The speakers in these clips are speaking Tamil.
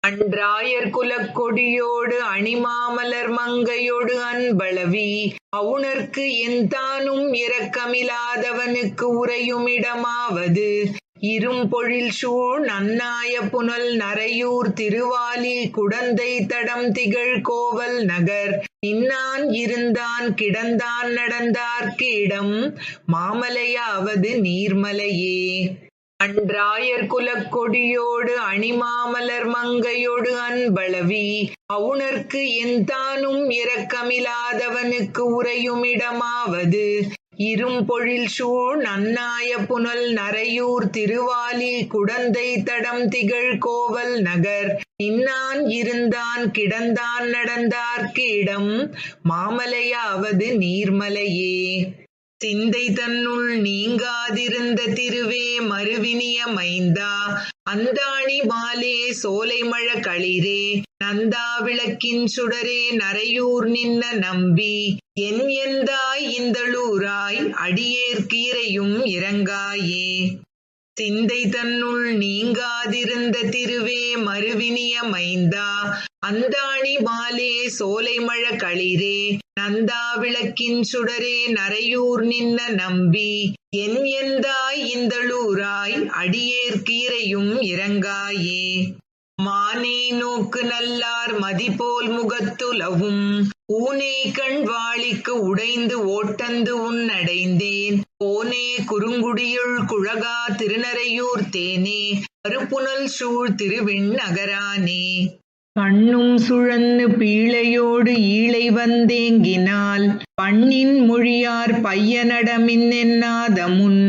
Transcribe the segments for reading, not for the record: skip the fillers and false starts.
அன்றாயர் குலக் கொடியோடு அணிமாமலர் மங்கையொடு அன்பளவி அவுணர்க்கு எந்தானும் இரக்கமிலாதவனுக்கு உறையுமிடமாவது இரும்பொழில் சூழ் நன்னாய புனல் நரையூர் திருவாலி குடந்தை தடம் திகழ் கோவல் நகர் நின்னான் இருந்தான் கிடந்தான் நடந்தார்க்கு இடம் மாமலையாவது நீர்மலையே. அன்றாயர் குலக் கொடியோடு அணிமாமலர் மங்கையொடு அன்பளவி அவுணர்க்கு எந்தானும் இரக்கமிலாதவனுக்கு உறையுமிடமாவது இரும்பொழில் சூழ் நன்னாய புனல் நரையூர் திருவாலி குடந்தை தடம் திகழ் கோவல் நகர் நின்னான் இருந்தான் கிடந்தான் நடந்தார்க்கு இடம் மாமலையாவது நீர்மலையே. சிந்தை தன்னுள் நீங்காதிருந்த திருவே மருவினிய மைந்தா அந்தாணி மாலே சோலைமழ களிரே நந்தா விளக்கின் சுடரே நரையூர் நின்ன நம்பி என் எந்தாய் இந்தளூராய் அடியேற்கு இறையும் இரங்காயே. சிந்தை தன்னுள் நீங்காதிருந்த திருவே மருவினிய மைந்தா அந்தாணி மாலே சோலைமழ களிரே நந்தா விளக்கின் சுடரே நரையூர் நின்ன நம்பி என் எந்தாய் இந்தளூராய் அடியேற்கு இறையும் இரங்காயே. மானே நோக்கு நல்லார் மதிபோல் முகத்துலவும் ஊனே கண் வாளிக்கு உடைந்து ஓட்டந்து உன்னடைந்தேன் போனே குறுங்குடியுள் குழகா திருநரையூர் தேனே கருப்புனல் சூழ் திருவிண் நகரானே. கண்ணும் சுழன்னு பீழையோடு ஈழை வந்தேங்கினால் பண்ணின் மொழியார் பையனடமின் என்னாதமுன்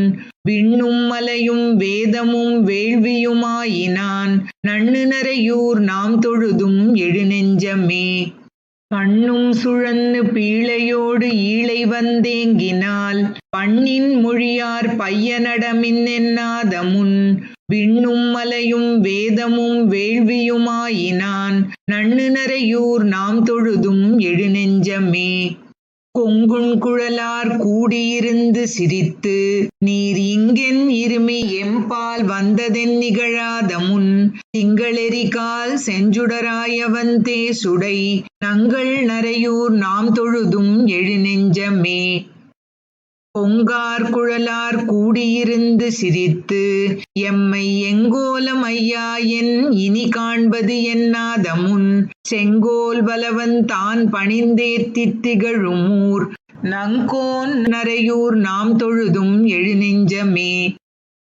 விண்ணும் மலையும் வேதமும் வேள்வியுமாயினான் நண்ணு நரையூர் நாம் தொழுதும் எழுநெஞ்சமே. கண்ணும் சுழன்னு பீழையோடு ஈழை வந்தேங்கினால் பண்ணின் மொழியார் பையனடமின் என்னாதமுன் விண்ணும் மலையும் வேதமும் வேள்வியுமாயினான் நண்ணு நரையூர் நாம் தொழுதும் எழுநெஞ்சமே. கொங்குண் குழலார் கூடியிருந்து சிரித்து நீர் இங்கென் இருமி எம்பால் வந்ததென் நிகழாதமுன் திங்களெறிகால் செஞ்சுடராயவந்தே சுடை நங்கள் நரையூர் நாம் தொழுதும் எழுநெஞ்சமே. பொங்கார் குழலார் கூடியிருந்து சிரித்து எம்மை எங்கோலம் ஐயா என் இனி காண்பது என்னாதமுன் செங்கோல் வலவன் தான் பணிந்தேத்தித் திகழுமூர் நங்கோன் நரையூர் நாம் தொழுதும் எழுநெஞ்சமே.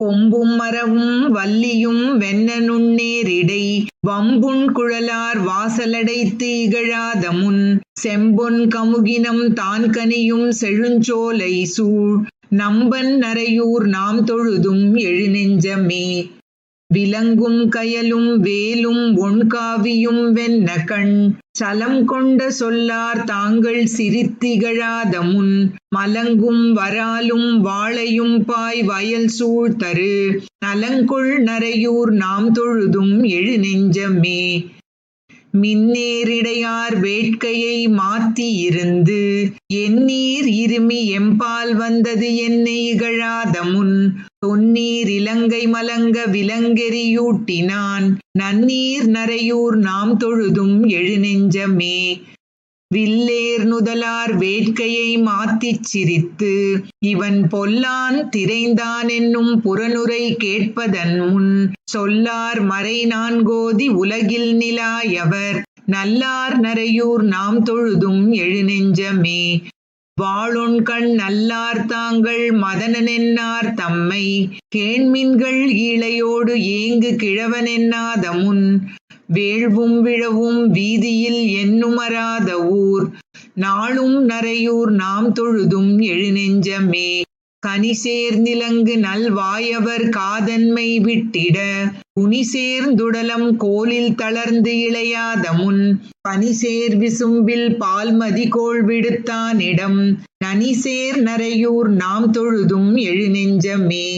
கொம்பும் மரவும் வல்லியும் வெண்ண நுண்ணேரிடை வம்புண் குழலார் வாசலடைத்து இகழாதமுன் செம்பொன் கமுகினம் தான் கனியும் செழுஞ்சோலை சூழ் நம்பன் நரையூர் நாம் தொழுதும் எழுநெஞ்சமே. விலங்கும் கயலும் வேலும் ஒண்காவியும் வெண்ண கண் சலம் கொண்ட சொல்லார் தாங்கள் சிரித்திகழாதமுன் மலங்கும் வராலும் வாழையும் பாய் வயல் சூழ் தரு நலங்கொள் நரையூர் நாம் தொழுதும் எழுநெஞ்சமே. மின்னேரிடையார் வேட்கையை மாத்தி இருந்து எந்நீர் இருமி எம்பால் வந்தது என்னை இகழாதமுன் தொன்னீர் இலங்கை மலங்க விலங்கெறியூட்டினான் நன்னீர் நரையூர் நாம் தொழுதும் எழுநெஞ்சமே. வில்லேர் நுதலார் வேட்கையை மாத்திச் சிரித்து இவன் பொல்லான் திரைந்தான் என்னும் புறனுரை கேட்பதன் முன் சொல்லார் மறை நான்கோதி உலகில் நிலாயவர் நல்லார் நரையூர் நாம் தொழுதும் எழுநெஞ்சமே. வாளொண்கண் நல்லார் தாங்கள் மதனனென்னார் தம்மை கேண்மின்கள் ஈழையோடு ஏங்கு கிழவனென்னாதமுன் வேள்வும் விழவும் வீதியில் எண்ணுமராத ஊர் நாளும் நரையூர் நாம் தொழுதும் எழுநெஞ்சமே. கனிசேர்ந்திலங்கு நல்வாயவர் காதன்மை விட்டிட குனிசேர்ந்துடலம் கோலில் தளர்ந்து இளையாதமுன் பனிசேர் விசும்பில் பால்மதி கோள் விடுத்தானிடம் நனிசேர் நரையூர் நாம் தொழுதும் எழுநெஞ்சமே.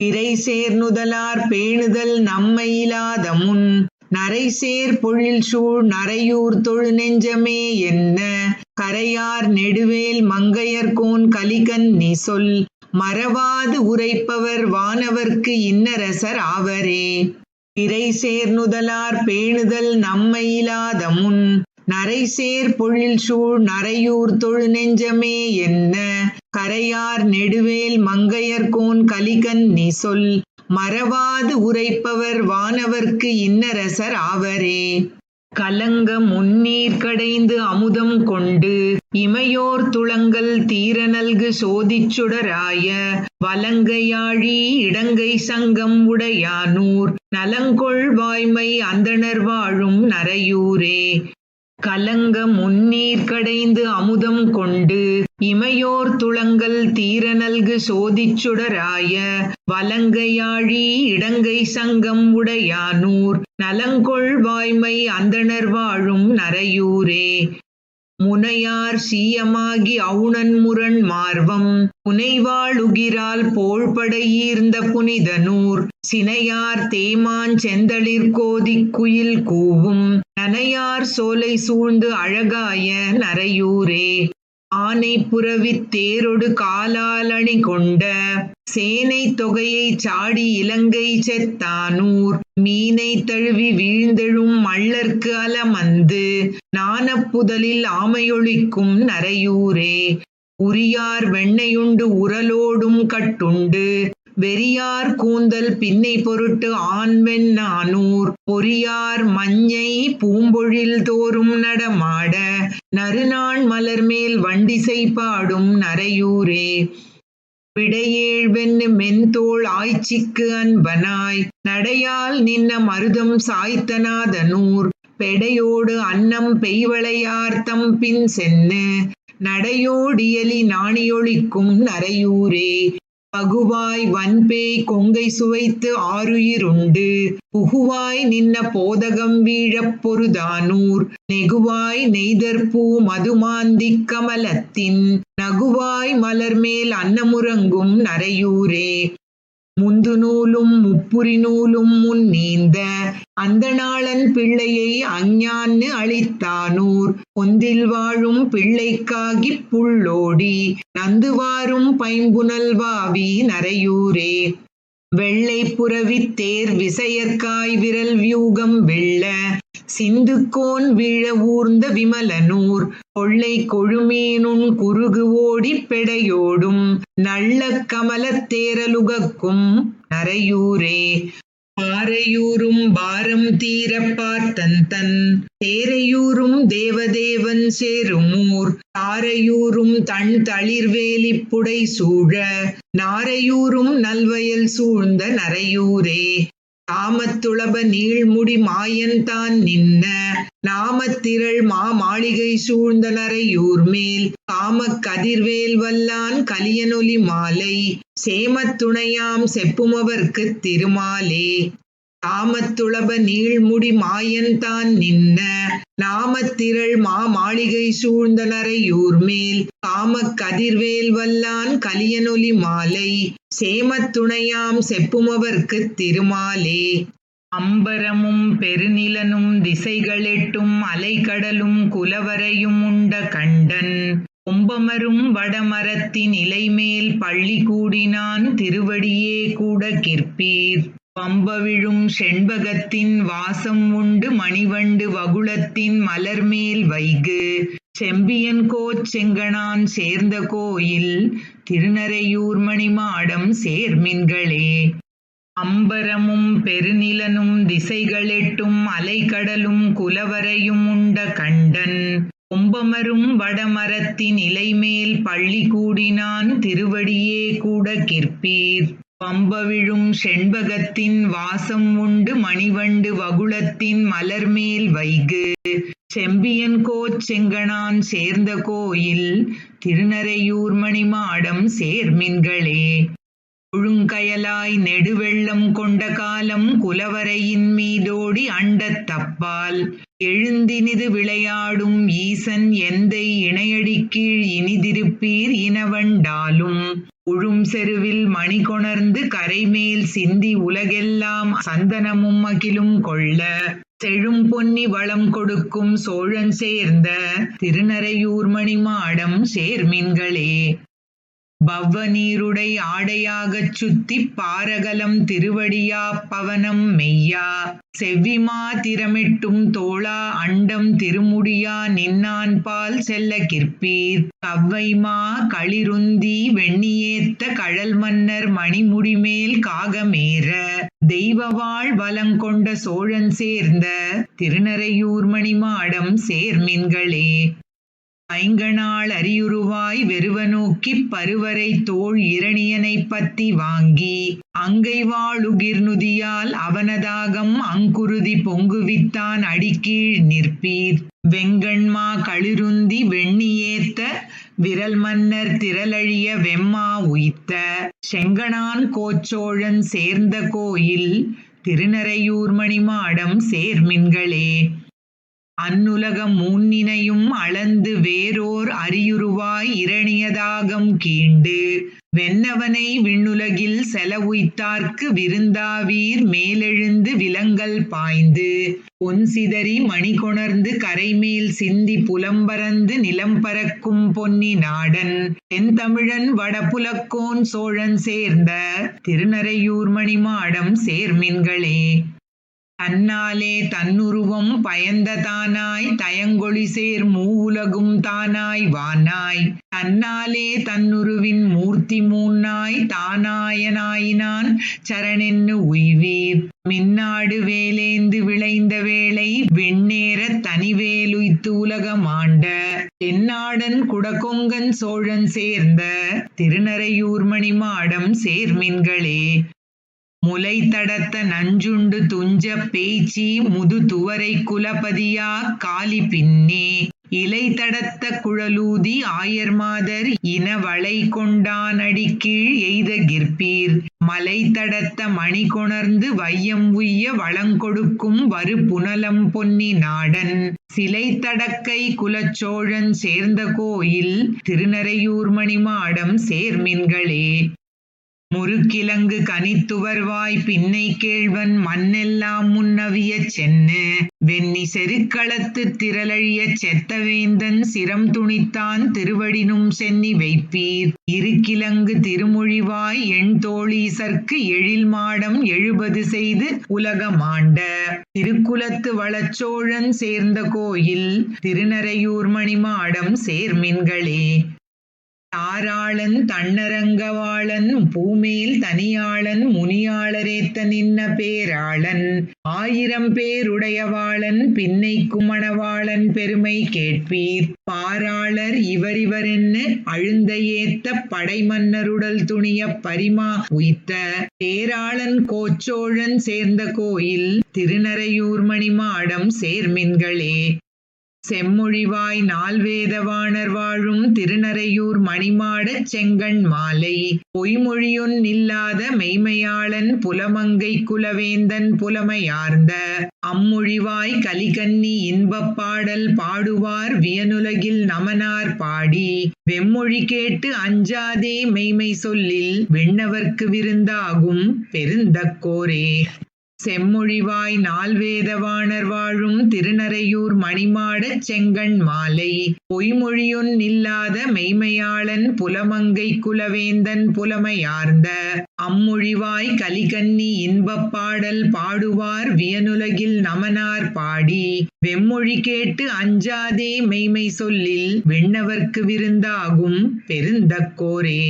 பிறைசேர் நுதலார் பேணுதல் நம்மையிலாதமுன் நரைசேர் பொழில் சூழ் நரையூர் தொழு நெஞ்சமே என்ன கரையார் நெடுவேல் மங்கையர்கோன் கலிகன்னி சொல் மறவாது உரைப்பவர் வானவர்க்கு இன்னரசர் ஆவரே. பிறைசேர் நுதலார் பேணுதல் நம்மையிலாத முன் நரைசேர் பொழில் சூழ் நரையூர் தொழு நெஞ்சமே என்ன கரையார் நெடுவேல் மங்கையர்கோன் கலிகன்னி சொல் மறவாது உரைப்பவர் வானவர்க்கு இன்னரசர் ஆவரே. கலங்க முன்னீர் கடைந்து அமுதம் கொண்டு இமையோர் துளங்கல் தீர நல்கு சோதிச் சுடராய வலங்கையாழி இடங்கை சங்கம் உடையானூர் நலங்கொள் வாய்மை அந்தணர் வாழும் நரையூரே. கலங்க முன்னீர் கடைந்து அமுதம் கொண்டு இமையோர் துளங்கல் தீர நல்கு சோதிச் சுடராய வலங்கையாழி இடங்கை சங்கம் உடையானூர் நலங்கொள் வாய்மை அந்தணர் வாழும் நரையூரே. முனையார் சீயமாகி அவுணன் முரண் மார்வம் புனைவாளுகிரால் போழ்படையீர்ந்த புனிதனூர் சினையார் தேமான் செந்தளிர் கோதிக் குயில் கூவும் நனையார் சோலை சூழ்ந்து அழகாய நரையூரே. ஆனை புரவித் தேரொடு காலால் அணி கொண்ட சேனை தொகையை சாடி இலங்கை செத்தானூர் மீனை தழுவி வீழ்ந்தெழும் மள்ளர்க்கு அலமந்து நாணப்புதலில் ஆமையொழிக்கும் நரையூரே. உரியார் வெண்ணையுண்டு உரலோடும் கட்டுண்டு வெறியார் கூந்தல் பின்னை பொருட்டு ஆண்வெண் நானூர் பொறியார் மஞ்சை பூம்பொழில் தோறும் நடமாட நறுநாண் மலர்மேல் வண்டிசை பாடும் நரையூரே. விடையேழ் வெண்ணு மென்தோள் ஆய்ச்சிக்கு அன்பனாய் நடையால் நின்ன மருதம் சாய்த்தநாதனூர் பெடையோடு அன்னம் பெய்வளையார்த்தம் பின் சென்னு நடையோடியலி நாணியொழிக்கும் நரையூரே. பகுவாய் வன்பேய் கொங்கை சுவைத்து ஆருயிருண்டு புகுவாய் நின்ன போதகம் வீழப் பொருதானூர் நெகுவாய் நெய்தற்பூ மதுமாந்திக் கமலத்தின் நகுவாய் மலர்மேல் அன்னமுறங்கும் நரையூரே. முந்து நூலும் முப்புரி நூலும் முன் நீந்த அந்தணாளன் பிள்ளையை அஞ்ஞான்னு அளித்தானூர் பொந்தில் வாழும் பிள்ளைக்காகிப் புள்ளோடி நந்துவாரும் பைம்புனல் வாவி நரையூரே. வெள்ளை புரவித் தேர் விசையற்காய் விரல் வியூகம் வெள்ள சிந்துக்கோன் வீழ ஊர்ந்த விமலனூர் கொள்ளை கொழுமீனுன் குறுகு ஓடிப் பெடையோடும் நல்ல கமலத் தேரலுகக்கும் நரையூரே. பாறையூரும் பாரம் தீரப் பார்த்தந்தன் தேரையூரும் தேவதேவன் சேருமூர் தாரையூரும் தன் தளிர்வேலிப் புடை சூழ நாரையூரும் நல்வயல் சூழ்ந்த நரையூரே. தாமத்துளப நீள்முடி மாயன் தான் நின்ன நாமத்திரள் மாளிகை சூழ்ந்த நரையூர் மேல் காமக் கதிர்வேல் வல்லான் கலியனொலி மாலை சேமத்துணையாம் செப்புமவர்க்குத் திருமாலே. தாமத்துளப நீள்முடி மாயன் தான் நின்ன நாமத்திரள் மாளிகை சூழ்ந்த நரையூர் மேல் காமக் கதிர்வேல் வல்லான் கலியனொலி மாலை சேமத்துணையாம் செப்புமவர்க்குத் திருமாலே. அம்பரமும் பெருநிலனும் திசைகளெட்டும் அலைகடலும் குலவரையும் உண்ட கண்டன் கொம்பமரும் வடமரத்தின் இலைமேல் பள்ளி கூடினான் திருவடியே கூட கிற்பீர். பம்பவிழும் செண்பகத்தின் வாசம் உண்டு மணிவண்டு வகுளத்தின் மலர்மேல் வைகு செம்பியன்கோச் செங்கணான் சேர்ந்த கோயில் திருநரையூர் மணிமாடம் சேர்மின்களே. அம்பரமும் பெருநிலனும் திசைகளெட்டும் அலைகடலும் குலவரையும் உண்ட கண்டன் கொம்பமரும் வடமரத்தின் இலைமேல் பள்ளி கூடினான் திருவடியே கூட கிற்பீர். பம்பவிழும் செண்பகத்தின் வாசம் உண்டு மணிவண்டு வகுளத்தின் மலர்மேல் வைகு செம்பியன்கோச் செங்கணான் சேர்ந்த கோயில் திருநரையூர் மணிமாடம் சேர்மின்களே. ஒழுங்கயலாய் நெடுவெள்ளம் கொண்ட காலம் குலவரையின் மீதோடி அண்டத் தப்பால் எழுந்தினிது விளையாடும் ஈசன் எந்தை இணையடிக்கீழ் இனிதிருப்பீர் இனவண்டாலும் உழும் செருவில் மணி கொணர்ந்து கரைமேல் சிந்தி உலகெல்லாம் சந்தனமும் அகிலும் கொள்ள செழும் பொன்னி வளம் கொடுக்கும் சோழன் சேர்ந்த திருநரையூர் மணிமாடம் சேர்மின்களே. பவ்வ நீருடை ஆடையாகச் சுத்திப் பாரகலம் திருவடியா பவனம் மெய்யா செவ்விமா திறமெட்டும் தோளா அண்டம் திருமுடியா நின்னான்பால் செல்ல கிற்பீர் கவ்வைமா களிருந்தி வெண்ணியேத்த கழல் மன்னர் மணிமுடிமேல் காகமேற தெய்வவாழ் வலங்கொண்ட சோழன் சேர்ந்த திருநறையூர் மணிமாடம் சேர்மின்களே. பைங்கணாள் அரியுருவாய் வெறுவ நோக்கிப் பருவரை தோள் இரணியனைப் பத்தி வாங்கி அங்கைவாள் உகிர்நுதியால் அவனதாகம் அங்குருதி பொங்குவித்தான் அடிக்கீழ் நிற்பீர் வெங்கண்மா களிருந்தி வெண்ணியேத்த விரல் மன்னர் திரளழிய வெம்மா உய்த்த செங்கணான் கோச்சோழன் சேர்ந்த கோயில் திருநறையூர் மணிமாடம் சேர்மின்களே. அன்னுலக மூன்னினையும் அளந்து வேறோர் அரியுருவாய் இரணியதாகம் கீண்டு வென்னவனை விண்ணுலகில் செலவுய்த்தார்க்கு விருந்தாவீர் மேலெழுந்து விலங்கல் பாய்ந்து பொன்சிதறி மணிகொணர்ந்து கரைமேல் சிந்தி புலம்பரந்து நிலம்பரக்கும் பொன்னி நாடன் தென்தமிழன் வடபுலக்கோன் சோழன் சேர்ந்த திருநறையூர் மணிமாடம் சேர்மின்களே. தன்னாலே தன்னுருவம் பயந்த தானாய் தயங்கொழிசேர் மூவுலகும் தானாய் வானாய் தன்னாலே தன்னுருவின் மூர்த்தி மூன்னாய் தானாயனாயினான் சரணென்னு உய்வீர் மின்னாடு வேலேந்து விளைந்த வேளை வெண்ணேற தனிவேலுய்த்து உலகமாண்ட தென்னாடன் குடகொங்கன் சோழன் சேர்ந்த திருநறையூர் மணிமாடம் சேர்மின்களே. முலை தடத்த நஞ்சுண்டு துஞ்ச பேச்சி முது துவரை குலபதியா காலி பின்னே இலை தடத்த குழலூதி ஆயர்மாதர் இனவளை கொண்டானடி கீழ் எய்த கிற்பீர் மலை தடத்த மணி கொணர்ந்து வையம் உய்ய வளங்கொடுக்கும் வரு புனலம் பொன்னி நாடன் சிலை தடக்கை குலச்சோழன் சேர்ந்த கோயில் திருநறையூர் மணிமாடம் சேர்மின்களே. முறுக்கிலங்கு கனித்துவர்வாய் பின்னை கேழ்வன் மண்ணெல்லாம் முன்னவிய சென்னு வெண்ணி செருக்களத்து திரளழிய செத்தவேந்தன் சிரம் துணித்தான் திருவடினும் சென்னி வைப்பீர் இருக்கிலங்கு திருமொழிவாய் எண் தோழீசர்க்கு எழில் மாடம் 70 செய்து உலகமாண்ட திருக்குலத்து வளச்சோழன் சேர்ந்த கோயில் திருநறையூர் மணிமாடம் சேர்மின்களே. தாராளன் தன்னரங்கவாளன் பூமேல் தனியாளன் முனியாளரேத்த நின்ன பேராளன் 1000 பேருடையவாளன் பின்னைக்கும் மணவாளன் பெருமை கேட்பீர் பாராளர் இவரிவரென்னு அழுந்த ஏத்த படைமன்னருடல் துணிய பரிமா உய்த்த தேராளன் கோச்சோழன் சேர்ந்த கோயில் திருநறையூர் மணிமாடம் சேர்மின்களே. செம்மொழிவாய் நால்வேதவாணர் வாழும் திருநறையூர் மணிமாடச் செங்கண் மாலை பொய்மொழியொன் இல்லாத மெய்மையாளன் புலமங்கை குலவேந்தன் புலமையார்ந்த அம்மொழிவாய் கலிகன்னி இன்பப் பாடல் பாடுவார் வியனுலகில் நமனார் பாடி வெம்மொழி கேட்டு அஞ்சாதே மெய்மை சொல்லில் விண்ணவர்க்கு விருந்தாகும் பெருந்தக்கோரே. செம்மொழிவாய் நால்வேதவாணர் வாழும் திருநறையூர் மணிமாடச் செங்கண் மாலை பொய்மொழியொன் இல்லாத மெய்மையாளன் புலமங்கை குலவேந்தன் புலமையார்ந்த அம்மொழிவாய் கலிகன்னி இன்பப் பாடல் பாடுவார் வியனுலகில் நமனார் பாடி வெம்மொழி கேட்டு அஞ்சாதே மெய்மை சொல்லில் விண்ணவர்க்கு விருந்தாகும் பெருந்தக்கோரே.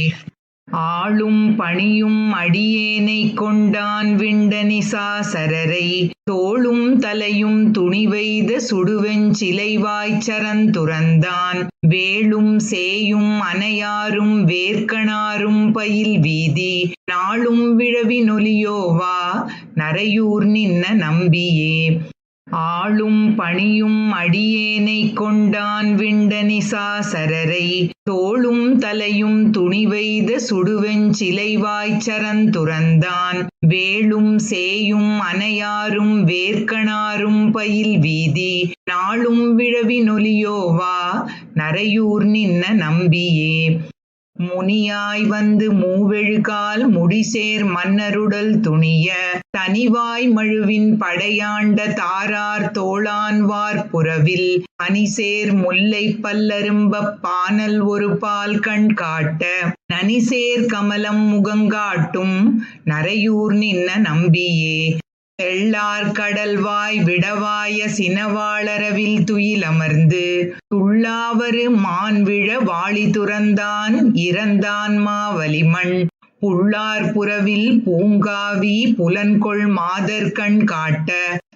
ஆளும் பணியும் அடியேனைக் கொண்டான் விண்டனிசாசரரை தோளும் தலையும் துணிவெய்த சுடுவெஞ் சிலைவாய்ச்சரந் துறந்தான் வேளும் சேயும் அனையாரும் வேர்க்கணாரும் பயில் வீதி நாளும் விழவி நொலியோவா நறையூர் நின்ன நம்பியே. ஆளும் பணியும் அடியேனைக் கொண்டான் விண்டனிசாசரரை தோளும் தலையும் துணிவெய்த சுடுவெஞ் சிலைவாய்ச்சரந் துறந்தான் வேளும் சேயும் அனையாரும் வேர்க்கணாரும் பயில் வீதி நாளும் விழவி நொலியோவா நறையூர் நின்ன நம்பியே. முனியாய் வந்து மூவெழுகால் முடிசேர் மன்னருடல் துணிய தனிவாய் மழுவின் படையாண்ட தாரார் தோளான்வார் புறவில் பனிசேர் முல்லை பல்லரும்பப் பானல் ஒரு பால் கண் காட்ட நனிசேர் கமலம் முகங்காட்டும் நரையூர் நின்ன நம்பியே தெள்ளார் கடல்வாய் விடவாய சினவாளரவில் துயிலமர்ந்து துள்ளாவரு மான்விழ வாளி துறந்தான் இறந்தான் மாவலிமண் புள்ளார் புறவில் பூங்காவி புலன்கொள் மாதர் கண் காட்ட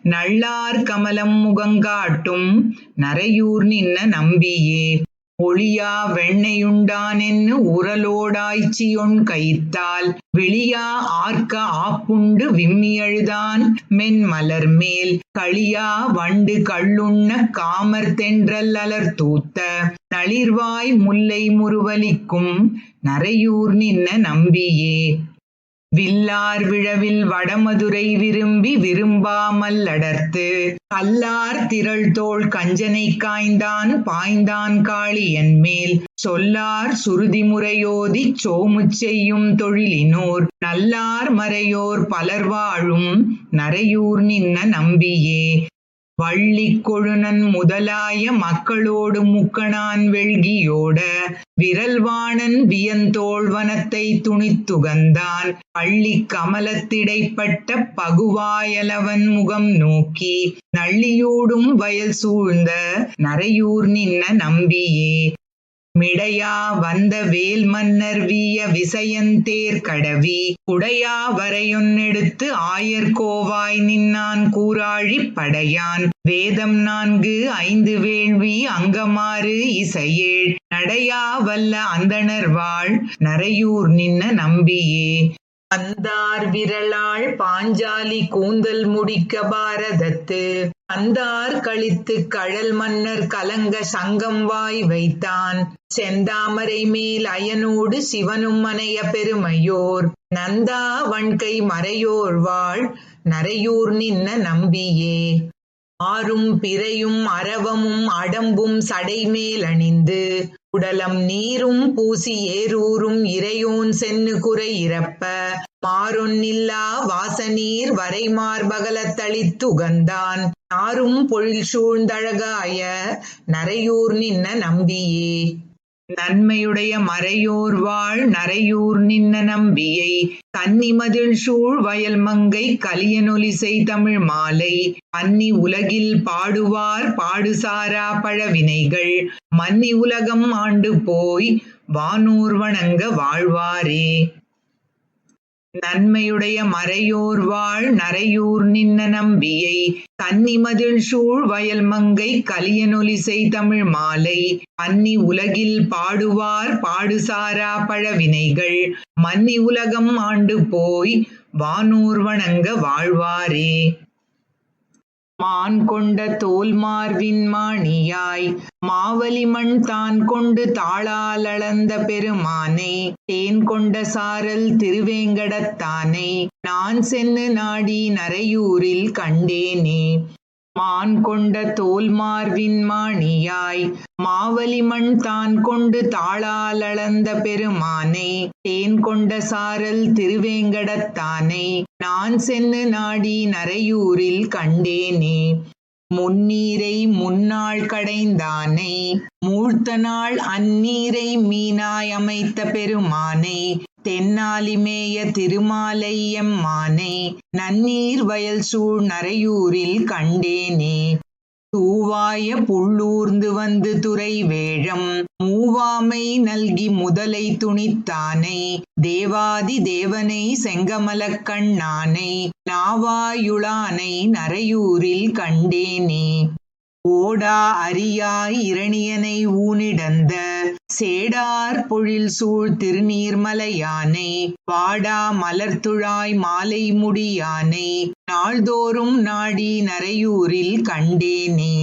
நள்ளார் கமலம் முகங்காட்டும் நரையூர் நின்ன நம்பியே ஒளியா வெண்ணையுண்டானென்னு உரலோடாய்ச்சியொன் கைத்தால் விளியா ஆர்க்க ஆப்புண்டு விம்மியழுதான் மென்மலர் மேல் களியா வண்டு கள்ளுண்ண காமர் தென்றல் அலர் தூத்த நளிர்வாய் முல்லை முறுவலிக்கும் நரையூர் நின்ன நம்பியே வில்லார் விழவில் வடமதுரை விரும்பி விரும்பாமல் அடர்த்து கல்லார் திரள்தோள் கஞ்சனை காய்ந்தான் பாய்ந்தான் காளியன் மேல் சொல்லார் சுருதி முறையோதிச் சோமுச் செய்யும் தொழிலினோர் நல்லார் மறையோர் பலர் வாழும் நரையூர் நின்ன நம்பியே வள்ளிக் கொழுநன் முதலாய மக்களோடு முக்கணான் வெள்கியோட விரல்வாணன் வியந்தோள் வனத்தை துணித்துகந்தான் பள்ளிக் கமலத்திடைப்பட்ட பகுவாயலவன் முகம் நோக்கி நள்ளியோடும் வயல் சூழ்ந்த நரையூர் நின்ன நம்பியே மிடையா வந்த வேல் மன்னர் வீய விசயந்தேர் கடவி குடையா வரையொன்னெடுத்து ஆயர் கோவாய் நின்னான் கூராழிப் படையான் வேதம் 4 5 வேள்வி அங்கமாறு இசையேழ் நடையா வல்ல அந்தணர் வாழ் நரையூர் நின்ன நம்பியே அந்தார் விரலாள் பாஞ்சாலி கூந்தல் முடிக்க பாரதத்து அந்தார் கழித்து கழல் மன்னர் கலங்க சங்கம் வாய் வைத்தான் செந்தாமரை மேல் அயனோடு சிவனும் மனைய பெருமையோர் நந்தா வன்கை மறையோர் வாழ் நரையூர் நின்ன நம்பியே ஆரும் பிறையும் அரவமும் அடம்பும் சடைமேல் அணிந்து உடலம் நீரும் பூசி ஏரூரும் இறையோன் சென்னு குறை இறப்ப மாறொன்னில்லா வாசநீர் வரைமார்பகலத் தளித்துகந்தான் நாரும் பொழில் சூழ்ந்தழகாய நரையூர் நின்ன நம்பியே நன்மையுடைய மறையோர் வாழ் நரையூர் நின்ன நம்பியை கன்னிமதில் சூழ் வயல் மங்கை கலியனொலிசை தமிழ் மாலை பன்னி உலகில் பாடுவார் பாடுசாரா பழவினைகள் மன்னி உலகம் ஆண்டு போய் வானூர் வணங்க வாழ்வாரே நன்மையுடைய மறையோர் வாழ் நரையூர் நின்ன நம்பியை கன்னிமதில் சூழ் வயல் மங்கை கலியனொலிசை தமிழ் மாலை பன்னி உலகில் பாடுவார் பாடுசாரா பழவினைகள் மன்னி உலகம் ஆண்டு போய் வானூர் வணங்க வாழ்வாரே மான் கொண்ட தோல் மார்பின் மாணியாய் மாவலிமண் தான் கொண்டு தாளால் அளந்த பெருமானை தேன் கொண்ட சாரல் திருவேங்கடத்தானை நான் சென்னு நாடி நரையூரில் கண்டேனே மான் கொண்ட தோல் மார்பின் மாணியாய் மாவலிமண் தான் கொண்டு தாளால் அளந்த பெருமானை தேன் கொண்ட சாரல் திருவேங்கடத்தானை நான் சென்னு நாடி நரையூரில் கண்டேனே முன்னீரை முன்னாள் கடைந்தானை மூழ்த்த நாள் அந்நீரை மீனாய் அமைத்த பெருமானை தென்னாலிமேய திருமாலை எம்மானை நன்னீர் வயல் சூழ் நரையூரில் கண்டேனே தூவாய புள்ளூர்ந்து வந்து துறை வேழம் மூவாமை நல்கி முதலை துணித்தானை தேவாதி தேவனை செங்கமலக் கண்ணானை நாவாயுளானை நரையூரில் கண்டேனே ஓடா அரியாய் இரணியனை ஊனிடந்த சேடார் பொழில் சூழ் திருநீர்மலையானை வாடா மலர்த்துழாய் மாலை முடியானை நாள்தோறும் நாடி நரையூரில் கண்டேனே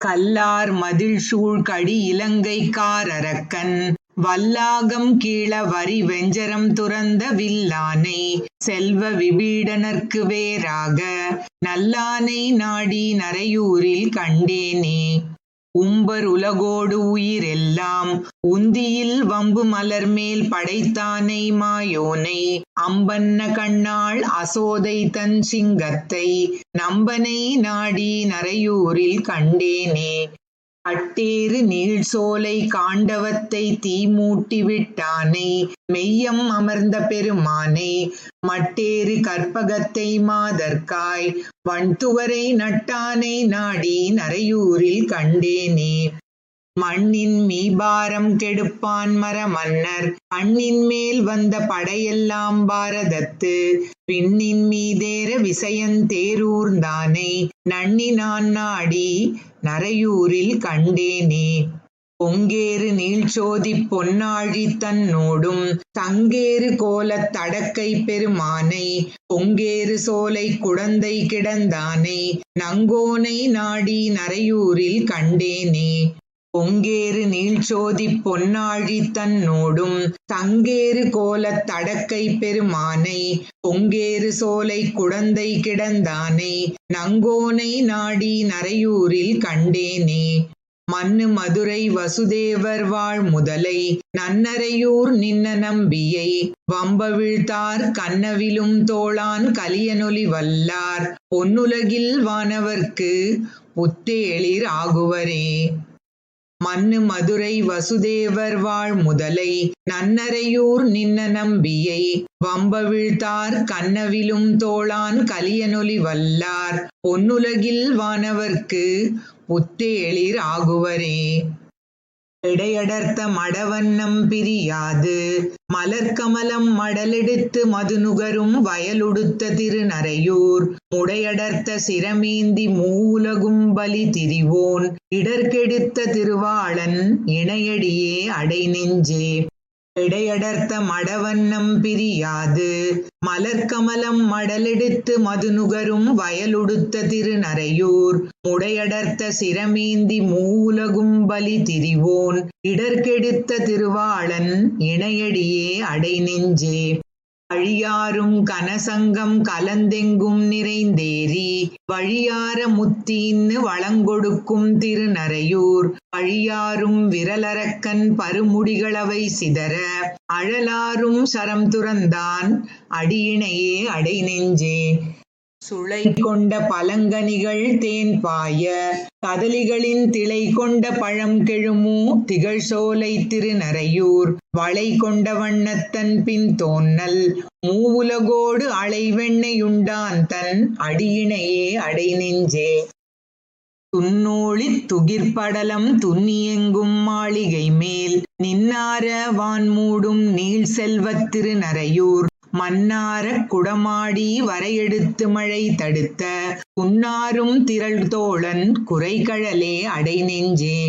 கல்லார் மதில் சூழ் கடி இலங்கைக்கார் அரக்கன் வல்லாகம் கீழ வரி வெஞ்சரம் துறந்த வில்லானை செல்வ விபீடனர்க்கு வேறாக நல்லானை நாடி நரையூரில் கண்டேனே உம்பர் உலகோடு உயிரெல்லாம் உந்தியில் வம்பு மலர்மேல் படைத்தானை மாயோனை அம்பன்ன கண்ணாள் அசோதை தன் சிங்கத்தை நம்பனை நாடி நரையூரில் கண்டேனே. அட்டேறு நீள்சோலை காண்டவத்தை தீமூட்டி விட்டானை மெய்யம் அமர்ந்த பெருமானை மட்டேறு கற்பகத்தை மாதர்க்காய் வண்துவரை நட்டானை நாடி நரையூரில் கண்டேனே. மண்ணின் மீபாரம் கெடுப்பான் மரமன்னர் பண்ணின் மேல் வந்த படையெல்லாம் பாரதத்து விண்ணின் மீதேற விசயந்தேரூர்ந்தானை நன்னினான் நாடி நரையூரில் கண்டேனே. பொங்கேறு நீள்சோதி பொன்னாழி தன்னோடும் தங்கேறு கோலத் தடக்கை பெருமானை பொங்கேறு சோலை குடந்தை கிடந்தானை நங்கோனை நாடி நரையூரில் கண்டேனே. பொங்கேறு நீள்சோதி பொன்னாழி தன்னோடும் தங்கேறு கோலத் தடக்கை பெருமானை பொங்கேறு சோலை குடந்தை கிடந்தானை நங்கோனை நாடி நரையூரில் கண்டேனே. மன்னு மதுரை வசுதேவர் வாழ் முதலை நன்னரையூர் நின்ன நம்பியை வம்பவிழ்த்தார் கண்ணவிலும் தோளான் கலியனொலி வல்லார் பொன்னுலகில் வானவர்க்கு புத்தேளிர் ஆகுவரே. மன்னு மதுரை வசுதேவர் வாழ் முதலை நன்னரையூர் நின்ன நம்பியை வம்பவிழ்த்தார் கண்ணவிலும் தோளான் கலியனொலி வல்லார் பொன்னுலகில் வானவர்க்கு புத்தேளிர் ஆகுவரே. இடையடர்த்த மடவண்ணம் பிரியாது மலர்கமலம் மடலெடுத்து மதுநுகரும் வயலுடுத்த திருநரையூர் முடையடர்த்த சிரமேந்தி மூவுலகும் பலி திரிவோன் இடர்கெடுத்த திருவாளன் இணையடியே அடைநெஞ்சே. இடையடர்த்த மடவண்ணம் பிரியாது மலர்கமலம் மடலெடுத்து மதுநுகரும் வயலுடுத்த திருநரையூர் முடையடர்த்த சிரமேந்தி மூவுலகும் பலி திரிவோன் இடர்கெடுத்த திருவாளன் இணையடியே அடைநெஞ்சே. அழியாரும் கனசங்கம் கலந்தெங்கும் நிறைந்தேறி வழியார முத்தீன்னு வளங்கொடுக்கும் திருநரையூர் பழியாரும் விரலரக்கன் பருமுடிகளவை சிதற அழலாரும் சரம் துறந்தான் அடியினையே அடைநெஞ்சே. சுளை கொண்ட பழங்கனிகள் தேன் பாய கதலிகளின் திளை கொண்ட பழம் கெழுமூ திகழ்சோலை திருநரையூர் வளை கொண்ட வண்ணத்தன் பின் தோன்னல் மூவுலகோடு அலைவெண்ணையுண்டான் தன் அடியினையே அடைநெஞ்சே. துன்னூழித் துகிர்படலம் துன்னியெங்கும் மாளிகை மேல் நின்னார வான்மூடும் நீள் செல்வத் திருநரையூர் மன்னாரக் குடமாடி வரையெடுத்து மழை தடுத்த குன்னாரும் திரள் தோழன் குரைகழலே அடைநெஞ்சே.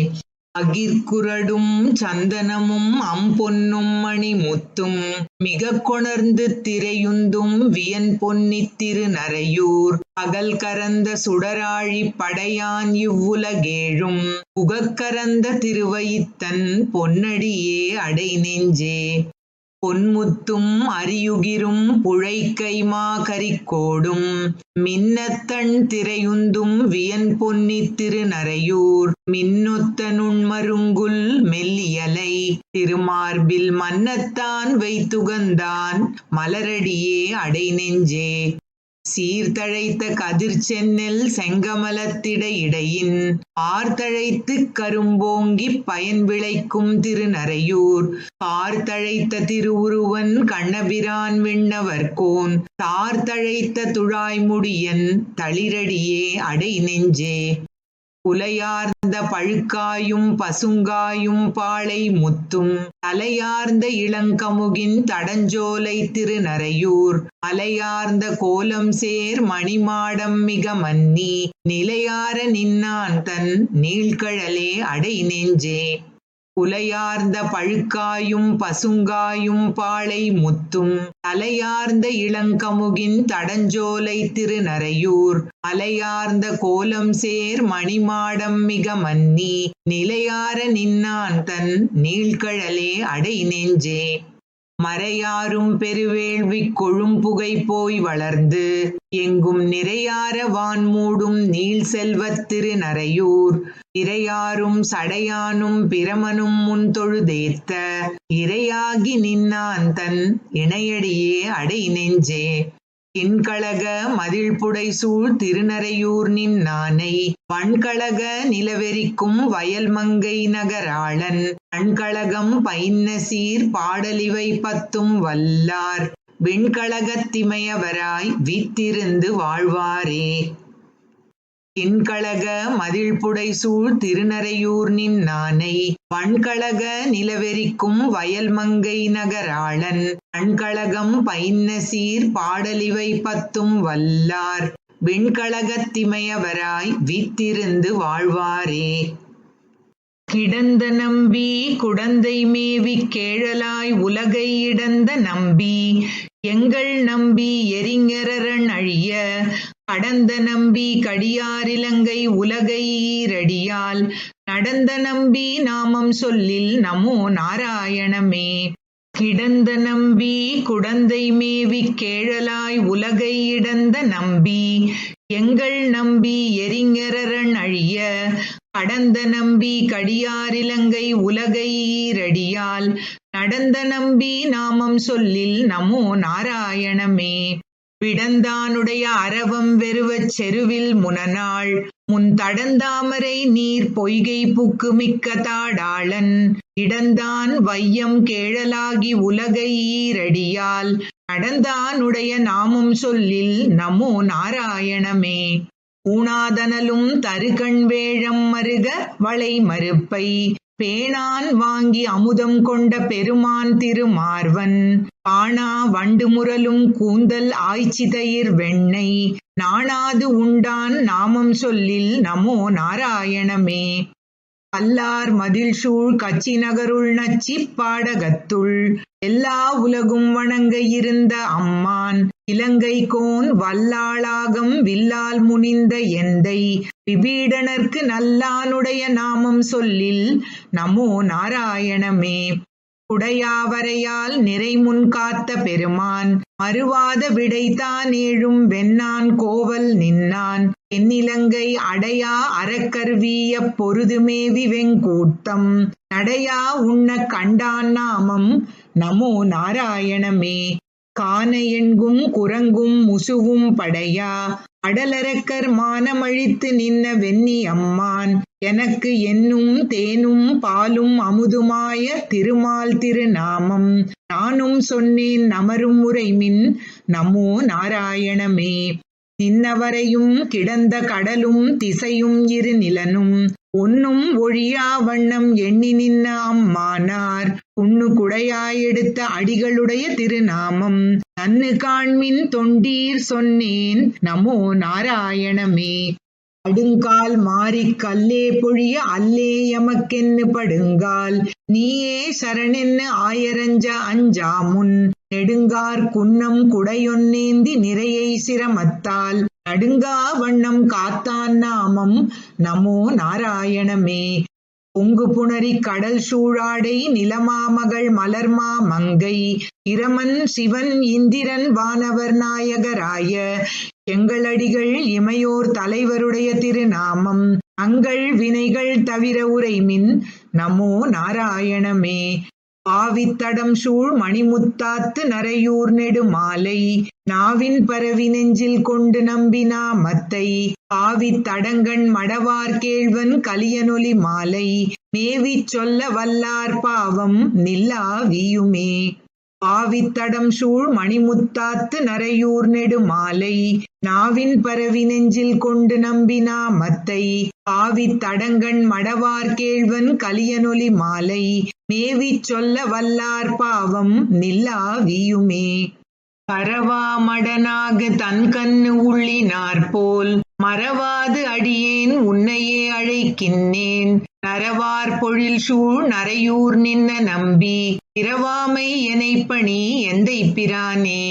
அகிர்குரடும் சந்தனமும் அம்பொன்னும் மணிமுத்தும் மிக கொணர்ந்து திரையுந்தும் வியன் பொன்னித் திருநரையூர் பகல் கரந்த சுடராழி படையான் இவ்வுலகேழும் புகக்கரந்த திருவயித்தன் பொன்னடியே அடைநெஞ்சே. பொன்முத்தும் அரியுகிரும் புழைக்கைமா கரிக்கோடும் மின்னத்தன் திரையுந்தும் வியன் பொன்னித் திருநரையூர் மின்னொத்த நுண்மருங்குல் மெல்லியலை திருமார்பில் மன்னத்தான் வைத்துகந்தான் மலரடியே அடைநெஞ்சே. சீர்தழைத்த கதிர்ச்சென்னல் செங்கமலத்திடையிடையின் பார்த்தழைத்துக் கரும்போங்கிப் பயன் விளைக்கும் திருநரையூர் பார்த்தழைத்த திருவுருவன் கண்ணபிரான் விண்ணவர்கோன் தார்த்தழைத்த துழாய்முடியன் தளிரடியே அடைநெஞ்சே. புலையார்ந்த பழுக்காயும் பசுங்காயும் பாளை முத்தும் தலையார்ந்த இளங்கமுகின் தடஞ்சோலை திருநரையூர் மலையார்ந்த கோலம் சேர் மணிமாடம் மிக மன்னி நிலையார நின்னான் தன் நீள்கழலே அடைநெஞ்சே. புலையார்ந்த பழுக்காயும் பசுங்காயும் பாளை முத்தும் தலையார்ந்த இளங்கமுகின் தடஞ்சோலை திருநரையூர் மலையார்ந்த கோலம் சேர் மணிமாடம் மிக மன்னி நிலையார நின்னான் தன் நீள்கழலே அடைநெஞ்சே. மறையாரும் பெருவேள்விக் கொழும்புகை போய் வளர்ந்து எங்கும் நிறையார வான்மூடும் நீள் செல்வத் திருநரையூர் இறையாரும் சடையானும் பிரமனும் முன் தொழுதேத்த இறையாகி நின்னான் தன் இணையடியே அடை நெஞ்சே. கிண்கழக மதிள்புடை சூழ் திருநறையூர் நின்னானை வண்கழக நிலவெறிக்கும் வயல் மங்கை நகராளன் பண்கழகம் பைன்ன சீர் பாடலிவை பத்தும் வல்லார் விண்கழகத்திமையவராய் வீத்திருந்து வாழ்வாரே. கிண்கழக மதிள்புடை சூழ் திருநறையூர் நின்னானை வண்கழக நிலவெறிக்கும் வயல் மங்கை நகராளன் பண்கழகம் பைன்ன சீர் பாடலிவை பத்தும் வல்லார் விண்கழகத்திமையவராய் வீத்திருந்து வாழ்வாரே. கிடந்த நம்பி குடந்தை மேவி கேழலாய் உலகை இடந்த நம்பி எங்கள் நம்பி எரிஞரன் அழிய கடந்த நம்பி கடியாரிலங்கை உலகை ஈரடியால் நடந்த நம்பி நாமம் சொல்லில் நமோ நாராயணமே. கிடந்த நம்பி குடந்தை மேவி கேழலாய் உலகை இடந்த நம்பி எங்கள் நம்பி எரிஞரன் அழிய கடந்த நம்பி கடியாரிலங்கை உலகை ஈரடியால் நடந்த நம்பி நாமம் சொல்லில் நமோ நாராயணமே. விடந்தானுடைய அரவம் வெறுவச் செருவில் முனநாள் முன் தடந்தாமரை நீர் பொய்கை புக்கு மிக்க தாடாளன் இடந்தான் வையம் கேழலாகி உலகை ஈரடியால் நடந்தானுடைய நாமம் சொல்லில் நமோ நாராயணமே. ஊனாதனலும் தருகண் வேழம் மருக வளை மறுப்பை பேணான் வாங்கி அமுதம் கொண்ட பெருமான் திருமார்வன் பாணா வண்டு முரலும் கூந்தல் ஆய்ச்சிதயிர் வெண்ணெய் நாணாது உண்டான் நாமம் சொல்லில் நமோ நாராயணமே. கல்லார் மதில் சூழ் கச்சி நகருள் நச்சி பாடகத்துள் எல்லா உலகும் வணங்க இருந்த அம்மான் இலங்கை கோன் வல்லாளாகம் வில்லால் முனிந்த எந்தை விபீடனர்க்கு நல்லானுடைய நாமம் சொல்லில் நமோ நாராயணமே. குடையாவரையால் நிறைமுன் காத்த பெருமான் மறுவாத விடைத்தான் ஏழும் வெண்ணான் கோவல் நின்னான் தென்னிலங்கை அடையா அறக்கர்வீய பொருதுமேவி வெங்கூட்டம் நடையா உண்ண கண்டான் நாமம் நமோ நாராயணமே. கான எண்கும் குரங்கும் முசுவும் படையா அடலரக்கர் மானமழித்து நின்ன வெண்ணி அம்மான் எனக்கு என்னும் தேனும் பாலும் அமுதுமாய திருமால் திருநாமம் நானும் சொன்னேன் நமரும் உரைமின் நமோ நாராயணமே. நின்னவரையும் கிடந்த கடலும் திசையும் இரு நிலனும் ஒன்னும் ஒழியா வண்ணம் எண்ணி நின்ன அம்மானார் புண்ணு குடையாயெடுத்த அடிகளுடைய திருநாமம் நன்னு காண்மின் தொண்டீர் சொன்னேன் நமோ நாராயணமே. அடுங்கால் மாறிக் கல்லே பொழிய அல்லே எமக்கென்னு படுங்கால் நீயே சரணென்னு ஆயரஞ்ச அஞ்சாமுன் நெடுங்கார் குன்னம் குடையொன்னேந்தி நிறையை சிரமத்தால் நடுங்கா வண்ணம் காத்தான் நாமம் நமோ நாராயணமே. பொங்கு புணரி கடல் சூழாடை நிலமாமகள் மலர்மா மங்கை இரமன் சிவன் இந்திரன் வானவர் நாயகராய எங்களடிகள் இமையோர் தலைவருடைய திருநாமம் அங்கள் வினைகள் தவிர உரைமின் நமோ நாராயணமே. பாவித்தடம் சூழ் மணிமுத்தாத்து நரையூர் நெடுமாலை நாவின் பரவி நெஞ்சில் கொண்டு நம்பி நாமத்தை பாவித்தடங்கண் மடவார் கேழ்வன் கலியனொலி மாலை மேவிச் சொல்ல வல்லார் பாவம் நில்லா வீயுமே. பாவித்தடம் சூழ் மணிமுத்தாத்து நரையூர் நெடுமாலை நாவின் பரவி நெஞ்சில் கொண்டு நம்பி நாமத்தை பாவித்தடங்கண் மடவார் கேழ்வன் கலியனொலி மாலை மேவிச் சொல்ல வல்லார் பாவம் நில்லா வீயுமே. பரவா மடனாக தன்கண்ணு உள்ளினார் போல் மறவாது அடியேன் உன்னையே அழைக்கின்னேன் நரவார் பொழில் சூழ் நரையூர் நின்ன நம்பி பிறவாமை எனைப்பணி எந்தை பிரானே.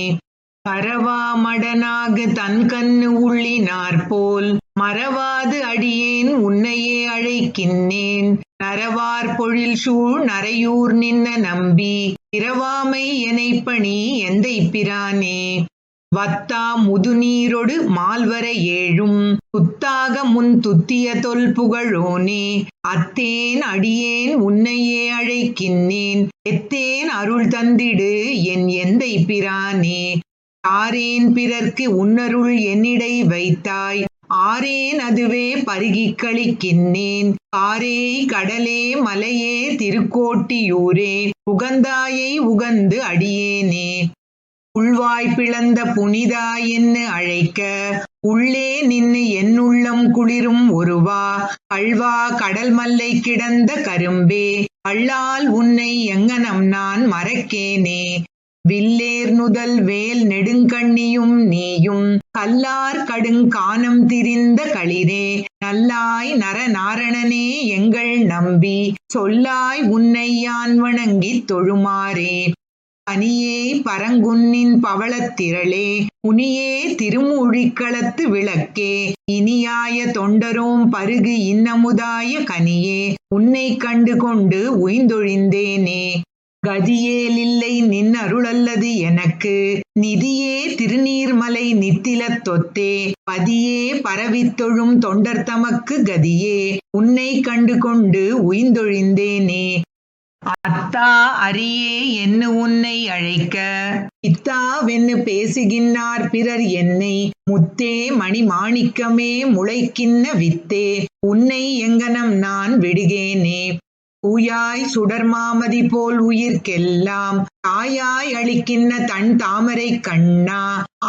பரவா மடனாக தன்கண்ணு உள்ளினார் போல் மறவாது அடியேன் உன்னையே அழைக்கின்னேன் நரவார் பொழில் சூழ் நரையூர் நின்ன நம்பி பிறவாமை எனைப்பணி எந்தை பிரானே. வத்தா முதுநீரொடு மால்வர ஏழும் துத்தாக முன் துத்திய தொல் புகழோனே அத்தேன் அடியேன் உன்னையே அழைக்கின்னேன் எத்தேன் அருள் தந்திடு என் எந்தை பிரானே தாரேன் பிறர்க்கு உன்னருள் என்னிடை வைத்தாய் ஆரேன் அதுவே பருகிக் களிக்கின்னேன் காரே கடலே மலையே திருக்கோட்டியூரே உகந்தாயை உகந்து அடியேனே உள்வாய் பிளந்த புனிதா என்று அழைக்க உள்ளே நின்னு என்னுள்ளம் குளிரும் ஒருவா கள்வா கடல் மல்லை கிடந்த கரும்பே கள்ளால் உன்னை எங்கனம் நான் மறக்கேனே வில்லேர் நுதல் வேல் நெடுங்கண்ணியும் நீயும் கல்லார் கடுங்கானம் திரிந்த களிரே நல்லாய் நரநாரணனே எங்கள் நம்பி சொல்லாய் உன்னை யான் வணங்கித் தொழுமாறே பனியே பரங்குன்னின் பவளத்திரளே புனியே திருமூழிக்களத்து விளக்கே இனியாய தொண்டரோம் பருகு இன்னமுதாய கனியே உன்னை கண்டு கொண்டு உய்ந்தொழிந்தேனே கதியேலில்லை நின் அருளல்லது எனக்கு நிதியே திருநீர்மலை நித்திலத் தொத்தே பதியே பரவித்தொழும் தொண்டர் தமக்கு கதியே உன்னை கண்டு கொண்டு உய்ந்தொழிந்தேனே அத்தா அரியே என்று உன்னை அழைக்க இத்தாவென்னு பேசுகின்னார் பிறர் என்னை முத்தே மணி மாணிக்கமே முளைக்கின்ன வித்தே உன்னை எங்கனம் நான் விடுகேனே தூயாய் சுடர்மாமதி போல் உயிர்க்கெல்லாம் தாயாய் அளிக்கின்ற தன் தாமரை கண்ணா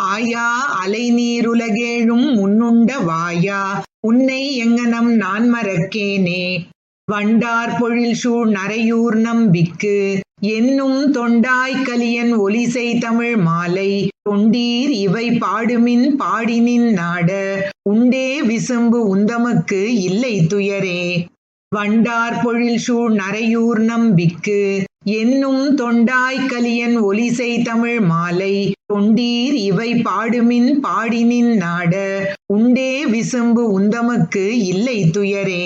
ஆயா அலை நீருலகேழும் முன்னுண்ட வாயா உன்னை எங்கனம் நான் மறக்கேனே வண்டார் பொழில் சூழ் நரையூர் நம்பிக்கு என்னும் தொண்டாய் கலியன் ஒலிசை தமிழ் மாலை தொண்டீர் இவை பாடுமின் பாடினின் நாட உண்டே விசும்பு உந்தமக்கு இல்லை துயரே வண்டார் பொழில் சூழ் நரையூர் நம்பிக்கு என்னும் தொண்டாய் கலியன் ஒலிசை தமிழ் மாலை தொண்டீர் இவை பாடுமின் பாடினின் நாட உண்டே விசும்பு உந்தமக்கு இல்லை துயரே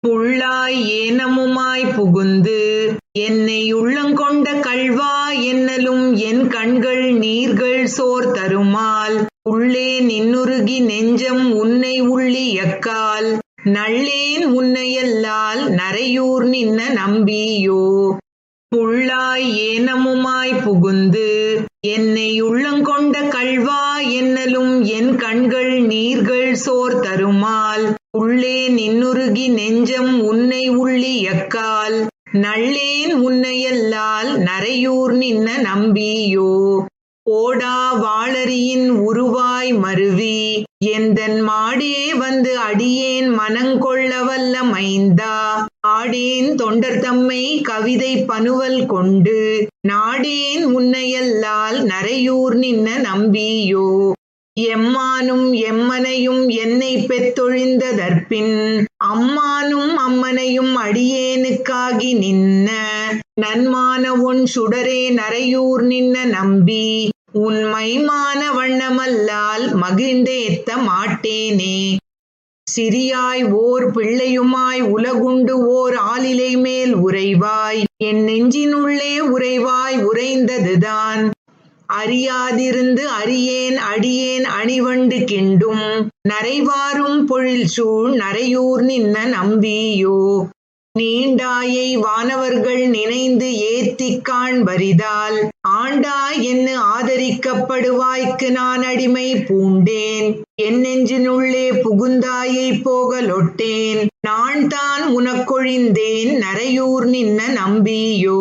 புள்ளாய் ஏனமுமாய் புகுந்து என்னை உள்ளங்கொண்ட கள்வா என்னலும் என் கண்கள் நீர்கள் சோர் தருமால் உள்ளே நின்னுருகி நெஞ்சம் உன்னை உள்ளியக்கால் நள்ளேன் உன்னையல்லால் நரையூர் நின்ன நம்பியோ புள்ளாய் ஏனமுமாய் புகுந்து என்னை உள்ளங்கொண்ட கள்வா என்னலும் என் கண்கள் நீர்கள் சோர் தருமால் உள்ளே நின்னுருகி நெஞ்சம் உன்னை உள்ளியக்கால் நள்ளேன் உன்னையல்லால் நரையூர் நின்ன நம்பியோ ஓடா வாளரியின் உருவாய் மருவி எந்தன் மாடே வந்து அடியேன் மனங்கொள்ள வல்ல மைந்தா ஆடேன் தொண்டர் தம்மை கவிதை பனுவல் கொண்டு நாடேன் உன்னையல்லால் நரையூர் நின்ன நம்பியோ எம்மானும் எம்மனையும் என்னை பெத்தொழிந்ததற்பின் அம்மானும் அம்மனையும் அடியேனுக்காகி நின்ன நன்மான உன் சுடரே நரையூர் நின்ன நம்பி உன் மைமான வண்ணமல்லால் மகிழ்ந்தேத்த மாட்டேனே சிறியாய் ஓர் பிள்ளையுமாய் உலகுண்டு ஓர் ஆலிலை மேல் உறைவாய் என் நெஞ்சினுள்ளே உறைவாய் உறைந்ததுதான் அறியாதிருந்து அறியேன் அடியேன் அணிவண்டு கிண்டும் நரைவாரும் பொழில் சூழ் நரையூர் நின்ன நம்பியோ நீண்டாயை வானவர்கள் நினைந்து ஏத்திக் காண்பரிதால் ஆண்டாய் என்று ஆதரிக்கப்படுவாய்க்கு நான் அடிமை பூண்டேன் என் நெஞ்சினுள்ளே புகுந்தாயை போகலொட்டேன் நான் தான் உனக்கொழிந்தேன் நரையூர் நின்ன நம்பியோ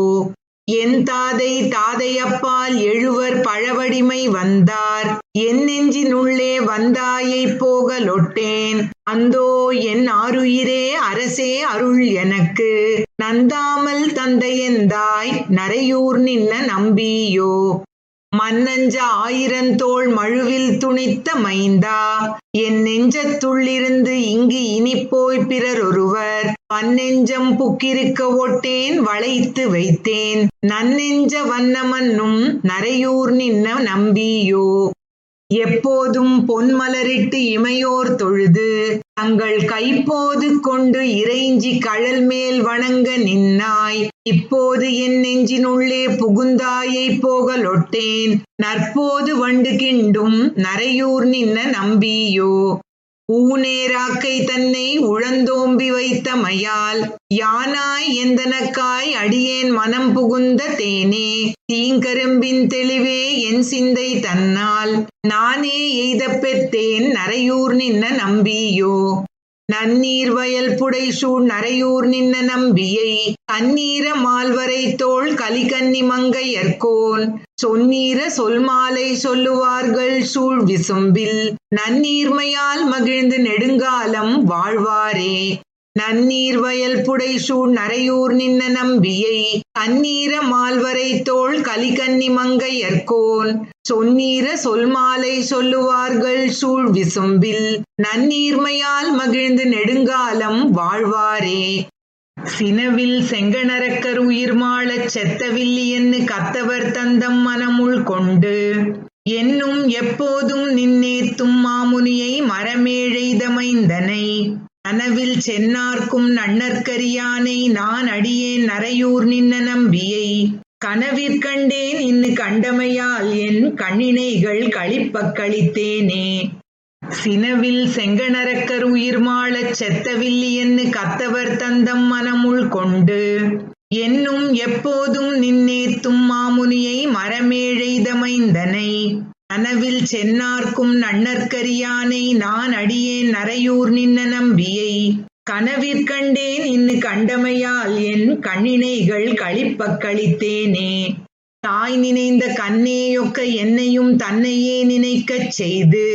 என் தாதை தாதையப்பால் எழுவர் பழவடிமை வந்தார் என் நெஞ்சினுள்ளே வந்தாயை போகலொட்டேன் அந்தோ என் ஆருயிரே அரசே அருள் எனக்கு நந்தாமல் தந்தையந்தாய் நரையூர் நின்ன நம்பியோ மன்னஞ்ச ஆயிரந்தோள் மழுவில் துணித்த மைந்தா என் நெஞ்சத்துள்ளிருந்து இங்கு இனிப்போய் பிறரொருவர் பன்னெஞ்சம் புக்கிருக்க ஒட்டேன் வளைத்து வைத்தேன் நன்னெஞ்ச வண்ணமன்னும் நரையூர் நின்ன நம்பியோ எப்போதும் பொன்மலரிட்டு இமையோர் தொழுது தங்கள் கைப்போது கொண்டு இறைஞ்சி கழல் மேல் வணங்க நின்னாய். இப்போது என் நெஞ்சினுள்ளே புகுந்தாயைப் போகலொட்டேன். நற்போது வண்டு கிண்டும் நரையூர் நின்ன நம்பியோ. ஊனேராக்கை தன்னை உழந்தோம்பி வைத்தமையால் யானாய் எந்தனக்காய் அடியேன் மனம் புகுந்த தேனே. தீங்கரும்பின் தெளிவே என் சிந்தை தன்னால் நானே எய்தப் பெற்றேன் நரையூர் நின்ன நம்பியோ. நன்னீர் வயல் புடைசூழ் நரையூர் நின்ன நம்பியை கண்ணீர மால்வரை தோள் கலிகன்னி மங்கையர்கோன் சொன்னீர சொல்மாலை சொல்லுவார்கள் சூழ் விசும்பில் நன்னீர்மையால் மகிழ்ந்து நெடுங்காலம் வாழ்வாரே. நன்னீர் வயல் புடைசூழ் நரையூர் நின்ன நம்பியை கண்ணீர மால்வரை தோள் கலிகன்னி மங்கையர்கோன் சொன்னீர சொல்மாலை சொல்லுவார்கள் சூழ் விசும்பில் நன்னீர்மையால் மகிழ்ந்து நெடுங்காலம் வாழ்வாரே. சினவில் செங்கணரக்கர் உயிர் மாளச் செத்தவில்லி என்று கத்தவர் தந்தம் மனமுள் கொண்டு என்னும் எப்போதும் நின்னேத்தும் மாமுனியை மரமேழெய்தமைந்தனை நனவில் சென்னார்க்கும் நன்னற்கரியானை நான் அடியேன் நரையூர் நின்ன நம்பியை கனவிற்கண்டேன் இன்னு கண்டமையால் என் கண்ணினைகள் களிப்பக் களித்தேனே. சினவில் செங்கணரக்கர் உயிர் மாளச் செத்தவில்லி என்று கத்தவர் தந்தம் மனமுள் கொண்டு என்னும் எப்போதும் நின்னேத்தும் மாமுனியை மரமேழெய்தமைந்தனை நனவில் சென்னார்க்கும் நன்னற்கரியானை நான் அடியேன் நரையூர் நின்ன நம்பியை கனவிற்கண்டேன் இன்னு கண்டமையால் என் கண்ணினைகள் களிப்பக் களித்தேனே. தாய் நினைந்த கண்ணேயொக்க என்னையும் தன்னையே நினைக்கச் செய்து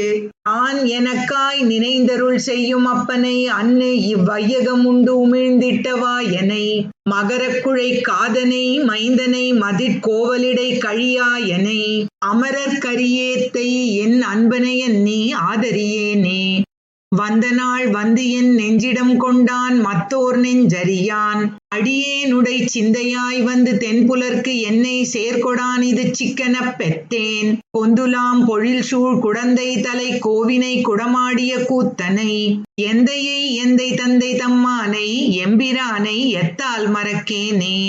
நான் எனக்காய் நினைந்தருள் செய்யும் அப்பனை அன்னு இவ்வையகம் உண்டு உமிழ்ந்திட்டவா எனை மகரக்குழை காதனை மைந்தனை மதிற்கோவலிடை கழியா எனை அமரர்கரியேத்தை என் அன்பனையன் நீ ஆதரியேனே. வந்த நாள் வந்து என் நெஞ்சிடம் கொண்டான் மத்தோர் நெஞ்சறியான் அடியேனுடை சிந்தையாய் வந்து தென்புலர்க்கு என்னை சேர்கொடான் இது சிக்கனப் பெற்றேன். பொந்துலாம் பொழில் சூழ் குடந்தை தலை கோவினை குடமாடிய கூத்தனை எந்தையை எந்தை தந்தை தம்மானை எம்பிரானை எத்தால் மறக்கேனே.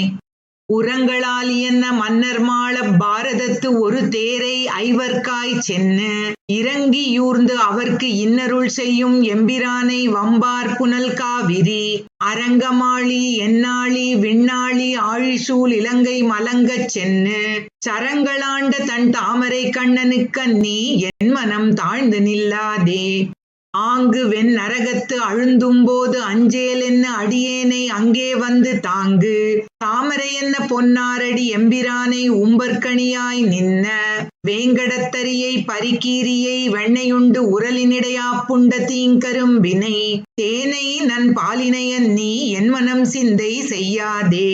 உரங்களால் என்ன மன்னர் மாள பாரதத்து ஒரு தேரை ஐவர்க்காய் சென்னு இறங்கியூர்ந்து அவர்க்கு இன்னருள் செய்யும் எம்பிரானை வம்பார் புனல் காவிரி அரங்கமாளி எந்நாளி விண்ணாளி ஆழிசூழ் இலங்கை மலங்கச் சென்னு சரங்களாண்ட தன் தாமரை கண்ணனுக்கண்ணி என் மனம் தாழ்ந்து நில்லாதே. ஆங்கு வெண் நரகத்து அழுந்தும்போது அஞ்சேல் என்ன அடியேனை அங்கே வந்து தாங்கு தாமரை என்ன பொன்னாரடி எம்பிரானை உம்பர்கணியாய் நின்ன வேங்கடத்தரியை பரிக்கீரியை வெண்ணையுண்டு உரலினிடையாப்புண்ட தீங்கரும்பினை தேனை நன் பாலினையன் நீ என் மனம் சிந்தை செய்யாதே.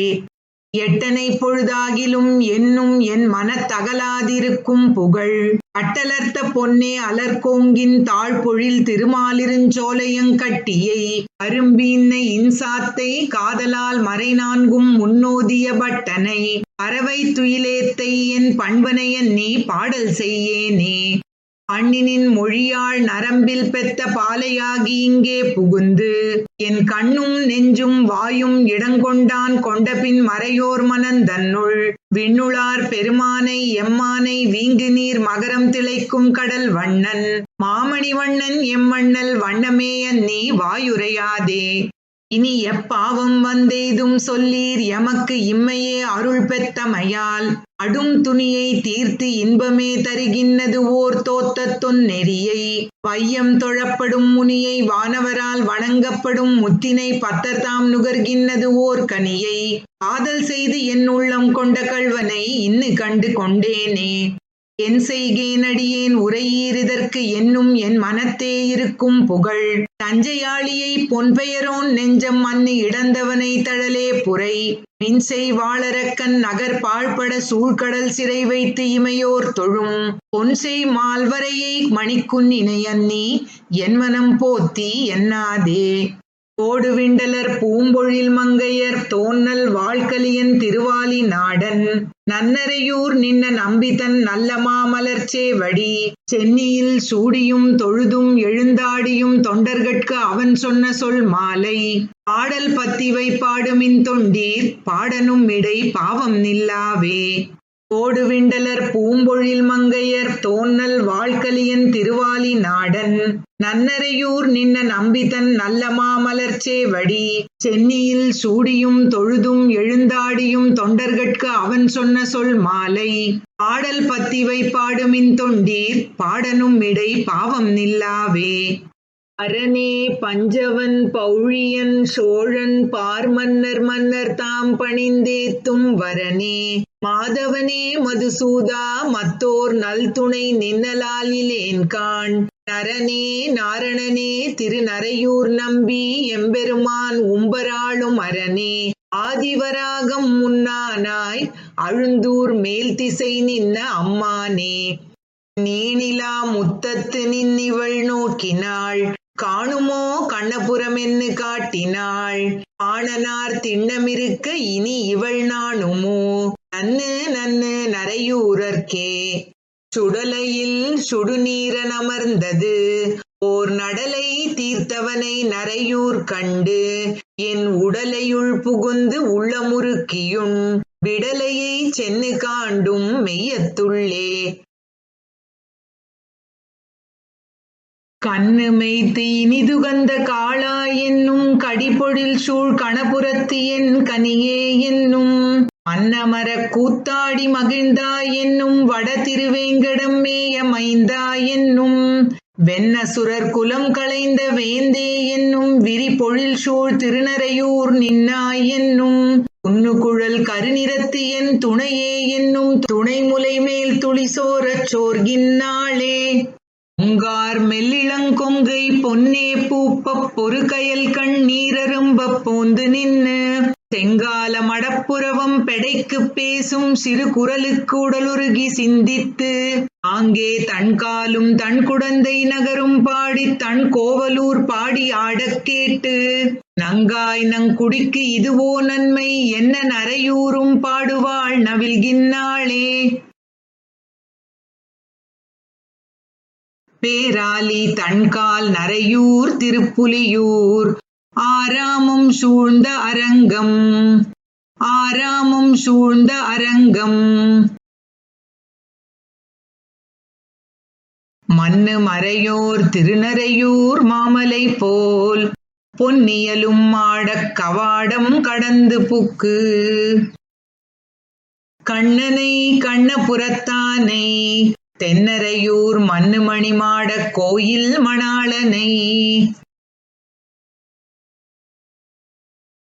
எட்டனை பொழுதாகிலும் என்னும் என் மனத்தகலாதிருக்கும் புகழ் அட்டலர்த்த பொன்னே அலர்கோங்கின் தாழ்பொழில் திருமாலிருஞ்சோலையங்கட்டியை அரும்பீன்னை இன்சாத்தை காதலால் மறை நான்கும் முன்னோதிய பட்டனை பறவை துயிலேத்தை என் பண்பனையன் நீ பாடல் செய்யேனே. அண்ணினின் மொழியாள் நரம்பில் பெத்த பாலையாகி இங்கே புகுந்து என் கண்ணும் நெஞ்சும் வாயும் இடங்கொண்டான் கொண்டபின் மறையோர் மனந்தன்னுள் விண்ணுளார் பெருமானை எம்மானை வீங்கு நீர் மகரம் திளைக்கும் கடல் வண்ணன் மாமணி வண்ணன் எம்மண்ணல் வண்ணமேயன் நீ வாயுரையாதே. இனி எப்பாவம் வந்தெய்தும் சொல்லீர் எமக்கு இம்மையே அருள் பெத்தமையால் அடும் துணியை தீர்த்து இன்பமே தருகின்னது ஓர் தோத்த தொன்னெறியை வையம் தொழப்படும் முனியை வானவரால் வணங்கப்படும் முத்தினை பத்தர்தாம் நுகர்கின்னது ஓர் கனியை காதல் செய்து என் உள்ளம் கொண்ட கள்வனை இன்னு கண்டு கொண்டேனே. என் செய்கேனடியேன் உரையீரிதற்கு என்னும் என் மனத்தே இருக்கும் புகழ் தஞ்சையாளியை பொன்பெயரோன் நெஞ்சம் மண்ணு இடந்தவனை தழலே புரை மின்செய் வாளரக்கன் நகர் பாழ்பட சூழ்கடல் சிறை வைத்து இமையோர் தொழும் பொன்செய் மால்வரையை மணிக்குன்னினையன்னி என் மனம் போத்தி எண்ணாதே. தோடுவிண்டலர் பூம்பொழில் மங்கையர் தோன்னல் வாழ்கலியன் திருவாலி நாடன் நன்னரையூர் நின்ன நம்பிதன் நல்ல மாமலர்ச் சேவடி சென்னியில் சூடியும் தொழுதும் எழுந்தாடியும் தொண்டர்கட்கு அவன் சொன்ன சொல் மாலை பாடல் பத்திவை பாடுமின் தொண்டீர் பாடனும் இடை பாவம் நில்லாவே. தோடுவிண்டலர் பூம்பொழில் மங்கையர் தோன்னல் வாழ்கலியன் திருவாலி நாடன் நன்னரையூர் நின்ன நம்பிதன் நல்ல மாமலர்ச் சேவடி சென்னியில் சூடியும் தொழுதும் எழுந்தாடியும் தொண்டர்கட்கு அவன் சொன்ன சொல் மாலை பாடல் பத்திவை பாடுமின் தொண்டீர் பாடனும் இடை பாவம் நில்லாவே. அரணே பஞ்சவன் பௌழியன் சோழன் பார்மன்னர் மன்னர் தாம் பணிந்தேத்தும் வரனே மாதவனே மதுசூதா மத்தோர் நல்துணை நின்னலாலிலேன்காண் நரனே நாரணனே திருநரையூர் நம்பி எம்பெருமான் உம்பராளும் அரணே ஆதிவராகம் முன்னானாய் அழுந்தூர் மேல் திசை நின்ன அம்மானே நீணிலா முத்தத்து நின்னிவள் நோக்கினாள் காணுமோ கண்ணபுரமென்னு காட்டினாள் ஆணனார் திண்ணமிருக்க இனி இவள் நாணுமோ நன்னு நன்னு நரையூரர்க்கே. சுடலையில் சுடுநீரனமர்ந்தது ஓர் நடலை தீர்த்தவனை நரையூர் கண்டு என் உடலையுள் புகுந்து உள்ளமுறுக்கியுண் விடலையை சென்னு காண்டும் மெய்யத்துள்ளே. கண்ணு மெய்த்து இனிதுகந்த காளா என்னும் கடிபொழில் சூழ் கணபுரத்து என் கனியே என்னும் மன்னமரக் கூத்தாடி மகிழ்ந்தாய் என்னும் வட திருவேங்கடம் மேய மைந்தா என்னும் வெண்ணசுரர் குலம் களைந்த வேந்தே என்னும் விரி பொழில் சூழ் திருநரையூர் நின்னாய் என்னும் உன்னுகுழல் கருநிறத்து என் துணையே என்னும் துணைமுலை மேல் துளிசோரச் சோர்கின்னாளே. பொங்கார் மெல்லிளங்கொங்கை பொன்னே பூப்பப் பொறுகயல் கண் நீரரும்பப் போந்து நின்னு செங்கால மடப்புறவம் பெடைக்குப் பேசும் சிறு குரலுக்கு உடலுருகி சிந்தித்து ஆங்கே தன்காலும் தன் குடந்தை நகரும் பாடித் தன் கோவலூர் பாடி ஆடக் கேட்டு நங்காய் நங்குடிக்கு இதுவோ நன்மை என்ன நரையூரும் பாடுவாள் நவில்கின்னாளே. பேராலி தன்கால் நரையூர் திருப்புலியூர் ஆராமம் சூழ்ந்த அரங்கம் ஆராமம் சூழ்ந்த அரங்கம் மன்னு மறையோர் திருநரையூர் மாமலை போல் பொன்னியலும் ஆடக் கவாடம் கடந்து புக்கு கண்ணனை கண்ணபுரத்தானை தென்னரையூர் மண்ணு மணிமாடக் கோயில் மணாளனை